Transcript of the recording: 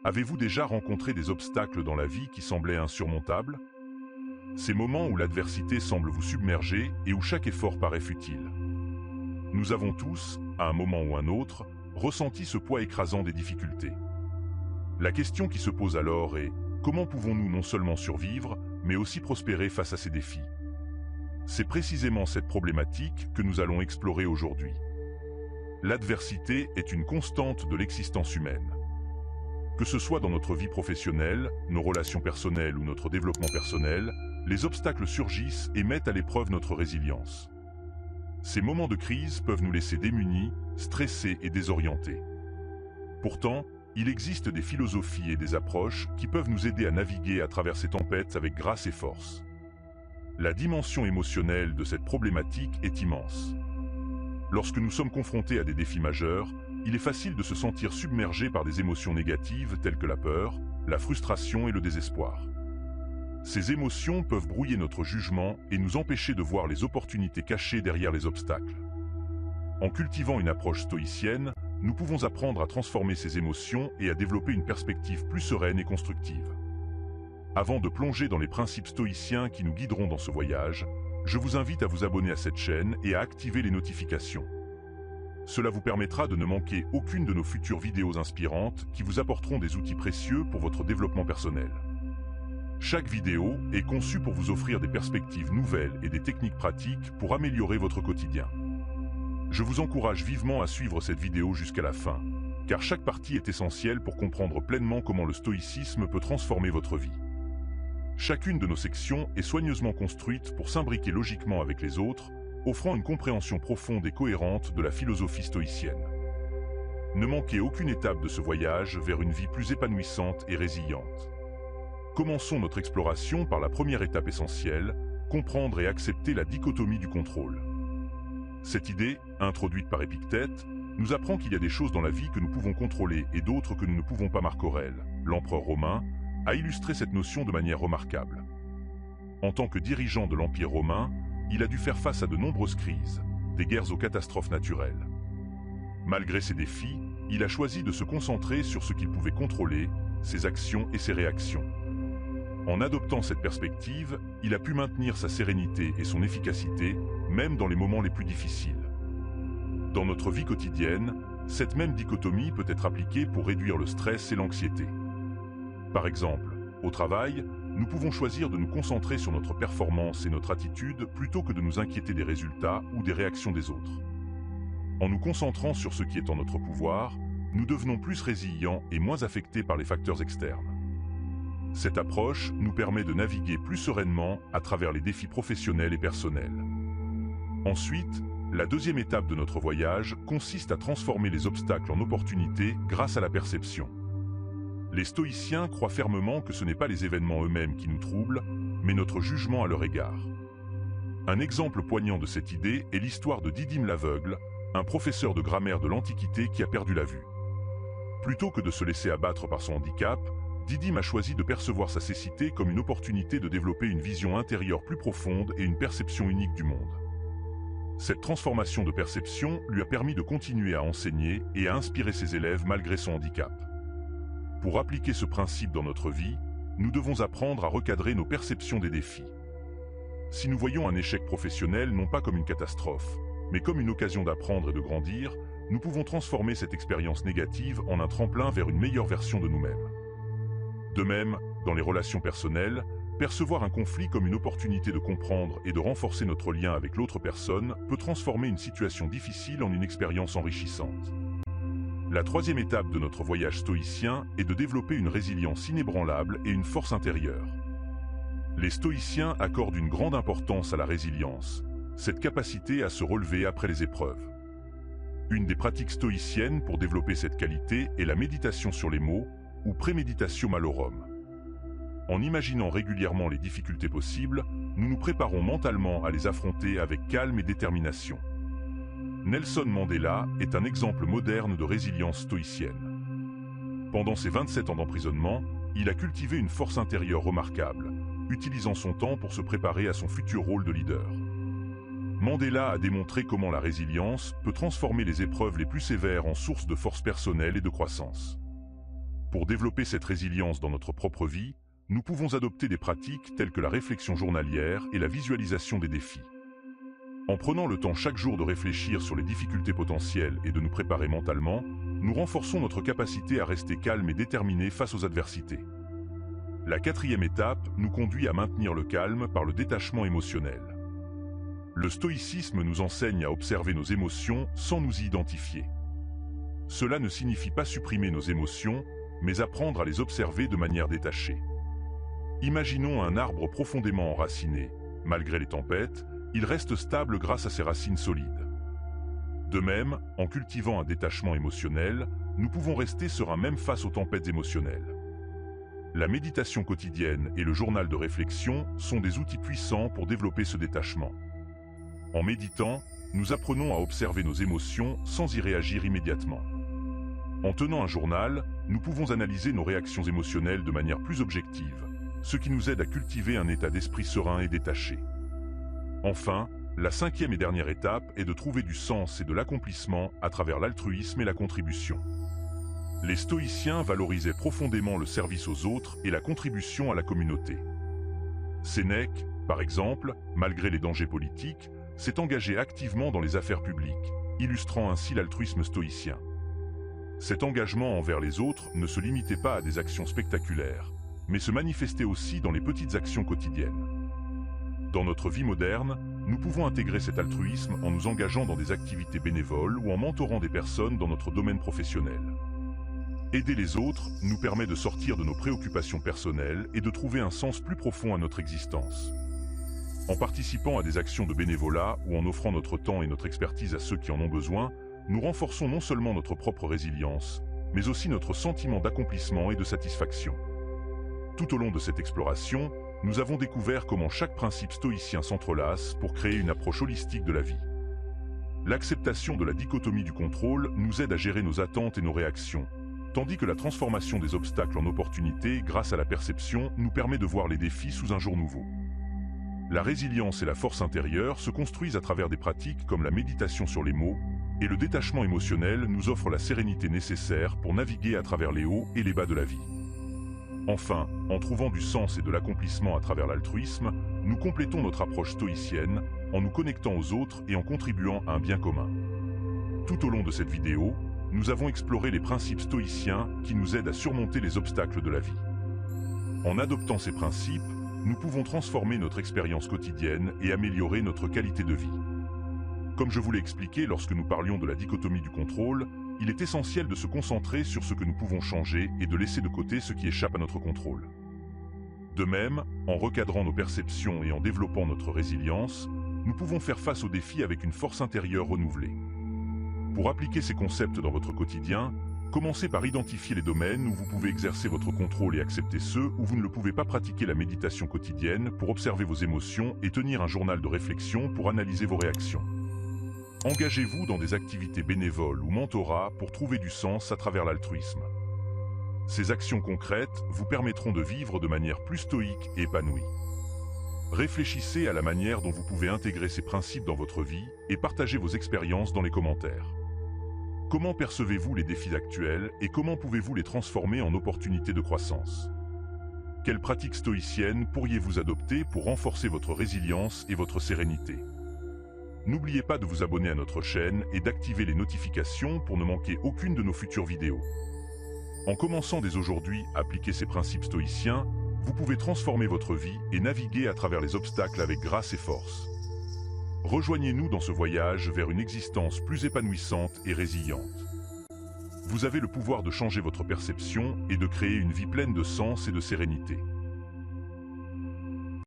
Avez-vous déjà rencontré des obstacles dans la vie qui semblaient insurmontables? Ces moments où l'adversité semble vous submerger et où chaque effort paraît futile. Nous avons tous, à un moment ou un autre, ressenti ce poids écrasant des difficultés. La question qui se pose alors est: comment pouvons-nous non seulement survivre, mais aussi prospérer face à ces défis? C'est précisément cette problématique que nous allons explorer aujourd'hui. L'adversité est une constante de l'existence humaine. Que ce soit dans notre vie professionnelle, nos relations personnelles ou notre développement personnel, les obstacles surgissent et mettent à l'épreuve notre résilience. Ces moments de crise peuvent nous laisser démunis, stressés et désorientés. Pourtant, il existe des philosophies et des approches qui peuvent nous aider à naviguer à travers ces tempêtes avec grâce et force. La dimension émotionnelle de cette problématique est immense. Lorsque nous sommes confrontés à des défis majeurs, il est facile de se sentir submergé par des émotions négatives telles que la peur, la frustration et le désespoir. Ces émotions peuvent brouiller notre jugement et nous empêcher de voir les opportunités cachées derrière les obstacles. En cultivant une approche stoïcienne, nous pouvons apprendre à transformer ces émotions et à développer une perspective plus sereine et constructive. Avant de plonger dans les principes stoïciens qui nous guideront dans ce voyage, je vous invite à vous abonner à cette chaîne et à activer les notifications. Cela vous permettra de ne manquer aucune de nos futures vidéos inspirantes qui vous apporteront des outils précieux pour votre développement personnel. Chaque vidéo est conçue pour vous offrir des perspectives nouvelles et des techniques pratiques pour améliorer votre quotidien. Je vous encourage vivement à suivre cette vidéo jusqu'à la fin, car chaque partie est essentielle pour comprendre pleinement comment le stoïcisme peut transformer votre vie. Chacune de nos sections est soigneusement construite pour s'imbriquer logiquement avec les autres, offrant une compréhension profonde et cohérente de la philosophie stoïcienne. Ne manquez aucune étape de ce voyage vers une vie plus épanouissante et résiliente. Commençons notre exploration par la première étape essentielle, comprendre et accepter la dichotomie du contrôle. Cette idée, introduite par Épictète, nous apprend qu'il y a des choses dans la vie que nous pouvons contrôler et d'autres que nous ne pouvons pas. Marc Aurèle, l'empereur romain, a illustré cette notion de manière remarquable. En tant que dirigeant de l'Empire romain, il a dû faire face à de nombreuses crises, des guerres aux catastrophes naturelles. Malgré ces défis, il a choisi de se concentrer sur ce qu'il pouvait contrôler, ses actions et ses réactions. En adoptant cette perspective, il a pu maintenir sa sérénité et son efficacité, même dans les moments les plus difficiles. Dans notre vie quotidienne, cette même dichotomie peut être appliquée pour réduire le stress et l'anxiété. Par exemple, au travail, nous pouvons choisir de nous concentrer sur notre performance et notre attitude plutôt que de nous inquiéter des résultats ou des réactions des autres. En nous concentrant sur ce qui est en notre pouvoir, nous devenons plus résilients et moins affectés par les facteurs externes. Cette approche nous permet de naviguer plus sereinement à travers les défis professionnels et personnels. Ensuite, la deuxième étape de notre voyage consiste à transformer les obstacles en opportunités grâce à la perception. Les stoïciens croient fermement que ce n'est pas les événements eux-mêmes qui nous troublent, mais notre jugement à leur égard. Un exemple poignant de cette idée est l'histoire de Didyme l'aveugle, un professeur de grammaire de l'Antiquité qui a perdu la vue. Plutôt que de se laisser abattre par son handicap, Didyme a choisi de percevoir sa cécité comme une opportunité de développer une vision intérieure plus profonde et une perception unique du monde. Cette transformation de perception lui a permis de continuer à enseigner et à inspirer ses élèves malgré son handicap. Pour appliquer ce principe dans notre vie, nous devons apprendre à recadrer nos perceptions des défis. Si nous voyons un échec professionnel non pas comme une catastrophe, mais comme une occasion d'apprendre et de grandir, nous pouvons transformer cette expérience négative en un tremplin vers une meilleure version de nous-mêmes. De même, dans les relations personnelles, percevoir un conflit comme une opportunité de comprendre et de renforcer notre lien avec l'autre personne peut transformer une situation difficile en une expérience enrichissante. La troisième étape de notre voyage stoïcien est de développer une résilience inébranlable et une force intérieure. Les stoïciens accordent une grande importance à la résilience, cette capacité à se relever après les épreuves. Une des pratiques stoïciennes pour développer cette qualité est la méditation sur les mots, ou préméditatio malorum. En imaginant régulièrement les difficultés possibles, nous nous préparons mentalement à les affronter avec calme et détermination. Nelson Mandela est un exemple moderne de résilience stoïcienne. Pendant ses 27 ans d'emprisonnement, il a cultivé une force intérieure remarquable, utilisant son temps pour se préparer à son futur rôle de leader. Mandela a démontré comment la résilience peut transformer les épreuves les plus sévères en source de force personnelle et de croissance. Pour développer cette résilience dans notre propre vie, nous pouvons adopter des pratiques telles que la réflexion journalière et la visualisation des défis. En prenant le temps chaque jour de réfléchir sur les difficultés potentielles et de nous préparer mentalement, nous renforçons notre capacité à rester calme et déterminé face aux adversités. La quatrième étape nous conduit à maintenir le calme par le détachement émotionnel. Le stoïcisme nous enseigne à observer nos émotions sans nous y identifier. Cela ne signifie pas supprimer nos émotions, mais apprendre à les observer de manière détachée. Imaginons un arbre profondément enraciné. Malgré les tempêtes, il reste stable grâce à ses racines solides. De même, en cultivant un détachement émotionnel, nous pouvons rester sereins même face aux tempêtes émotionnelles. La méditation quotidienne et le journal de réflexion sont des outils puissants pour développer ce détachement. En méditant, nous apprenons à observer nos émotions sans y réagir immédiatement. En tenant un journal, nous pouvons analyser nos réactions émotionnelles de manière plus objective, ce qui nous aide à cultiver un état d'esprit serein et détaché. Enfin, la cinquième et dernière étape est de trouver du sens et de l'accomplissement à travers l'altruisme et la contribution. Les stoïciens valorisaient profondément le service aux autres et la contribution à la communauté. Sénèque, par exemple, malgré les dangers politiques, s'est engagé activement dans les affaires publiques, illustrant ainsi l'altruisme stoïcien. Cet engagement envers les autres ne se limitait pas à des actions spectaculaires, mais se manifestait aussi dans les petites actions quotidiennes. Dans notre vie moderne, nous pouvons intégrer cet altruisme en nous engageant dans des activités bénévoles ou en mentorant des personnes dans notre domaine professionnel. Aider les autres nous permet de sortir de nos préoccupations personnelles et de trouver un sens plus profond à notre existence. En participant à des actions de bénévolat ou en offrant notre temps et notre expertise à ceux qui en ont besoin, nous renforçons non seulement notre propre résilience, mais aussi notre sentiment d'accomplissement et de satisfaction. Tout au long de cette exploration, nous avons découvert comment chaque principe stoïcien s'entrelace pour créer une approche holistique de la vie. L'acceptation de la dichotomie du contrôle nous aide à gérer nos attentes et nos réactions, tandis que la transformation des obstacles en opportunités grâce à la perception nous permet de voir les défis sous un jour nouveau. La résilience et la force intérieure se construisent à travers des pratiques comme la méditation sur les mots, et le détachement émotionnel nous offre la sérénité nécessaire pour naviguer à travers les hauts et les bas de la vie. Enfin, en trouvant du sens et de l'accomplissement à travers l'altruisme, nous complétons notre approche stoïcienne en nous connectant aux autres et en contribuant à un bien commun. Tout au long de cette vidéo, nous avons exploré les principes stoïciens qui nous aident à surmonter les obstacles de la vie. En adoptant ces principes, nous pouvons transformer notre expérience quotidienne et améliorer notre qualité de vie. Comme je vous l'ai expliqué lorsque nous parlions de la dichotomie du contrôle, il est essentiel de se concentrer sur ce que nous pouvons changer et de laisser de côté ce qui échappe à notre contrôle. De même, en recadrant nos perceptions et en développant notre résilience, nous pouvons faire face aux défis avec une force intérieure renouvelée. Pour appliquer ces concepts dans votre quotidien, commencez par identifier les domaines où vous pouvez exercer votre contrôle et accepter ceux où vous ne le pouvez pas. Pratiquer la méditation quotidienne pour observer vos émotions et tenir un journal de réflexion pour analyser vos réactions. Engagez-vous dans des activités bénévoles ou mentorat pour trouver du sens à travers l'altruisme. Ces actions concrètes vous permettront de vivre de manière plus stoïque et épanouie. Réfléchissez à la manière dont vous pouvez intégrer ces principes dans votre vie et partagez vos expériences dans les commentaires. Comment percevez-vous les défis actuels et comment pouvez-vous les transformer en opportunités de croissance? Quelles pratiques stoïciennes pourriez-vous adopter pour renforcer votre résilience et votre sérénité? N'oubliez pas de vous abonner à notre chaîne et d'activer les notifications pour ne manquer aucune de nos futures vidéos. En commençant dès aujourd'hui à appliquer ces principes stoïciens, vous pouvez transformer votre vie et naviguer à travers les obstacles avec grâce et force. Rejoignez-nous dans ce voyage vers une existence plus épanouissante et résiliente. Vous avez le pouvoir de changer votre perception et de créer une vie pleine de sens et de sérénité.